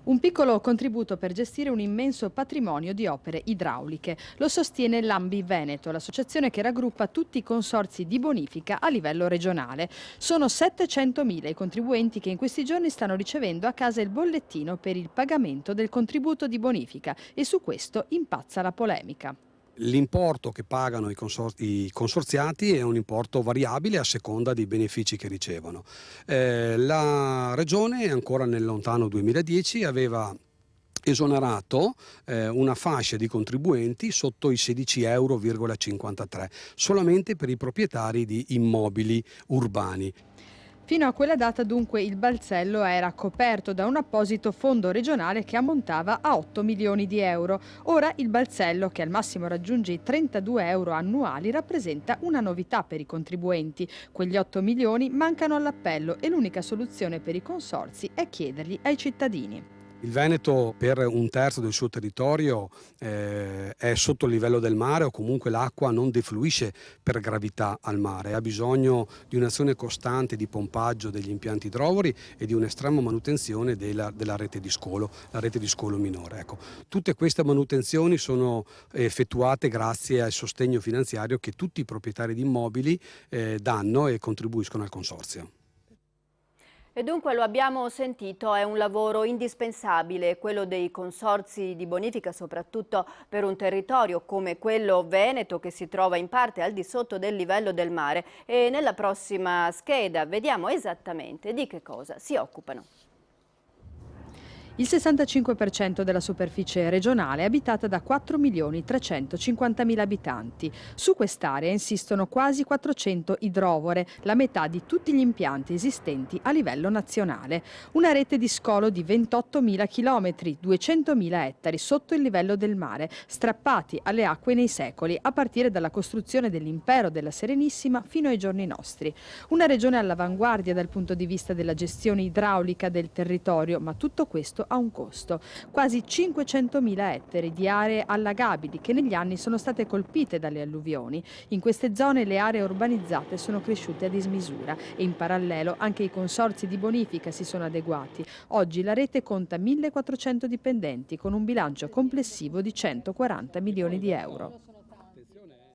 Un piccolo contributo per gestire un immenso patrimonio di opere idrauliche. Lo sostiene l'Ambi Veneto, l'associazione che raggruppa tutti i consorzi di bonifica a livello regionale. Sono 700.000 i contribuenti che in questi giorni stanno ricevendo a casa il bollettino per il pagamento del contributo di bonifica e su questo impazza la polemica. L'importo che pagano i consorziati è un importo variabile a seconda dei benefici che ricevono. La Regione, ancora nel lontano 2010, aveva esonerato una fascia di contribuenti sotto i 16,53 euro, solamente per i proprietari di immobili urbani. Fino a quella data dunque il balzello era coperto da un apposito fondo regionale che ammontava a 8 milioni di euro. Ora il balzello, che al massimo raggiunge i 32 euro annuali, rappresenta una novità per i contribuenti. Quegli 8 milioni mancano all'appello e l'unica soluzione per i consorzi è chiederli ai cittadini. Il Veneto, per un terzo del suo territorio, è sotto il livello del mare, o comunque l'acqua non defluisce per gravità al mare, ha bisogno di un'azione costante di pompaggio degli impianti idrovori e di un'estrema manutenzione della rete di scolo, la rete di scolo minore. Ecco, tutte queste manutenzioni sono effettuate grazie al sostegno finanziario che tutti i proprietari di immobili danno e contribuiscono al consorzio. E dunque lo abbiamo sentito, è un lavoro indispensabile quello dei consorzi di bonifica, soprattutto per un territorio come quello veneto che si trova in parte al di sotto del livello del mare. E nella prossima scheda vediamo esattamente di che cosa si occupano. Il 65% della superficie regionale è abitata da 4.350.000 abitanti. Su quest'area insistono quasi 400 idrovore, la metà di tutti gli impianti esistenti a livello nazionale. Una rete di scolo di 28.000 km, 200.000 ettari sotto il livello del mare, strappati alle acque nei secoli, a partire dalla costruzione dell'impero della Serenissima fino ai giorni nostri. Una regione all'avanguardia dal punto di vista della gestione idraulica del territorio, ma tutto questo ha un costo. Quasi 500.000 ettari di aree allagabili che negli anni sono state colpite dalle alluvioni. In queste zone le aree urbanizzate sono cresciute a dismisura e in parallelo anche i consorzi di bonifica si sono adeguati. Oggi la rete conta 1.400 dipendenti con un bilancio complessivo di 140 milioni di euro.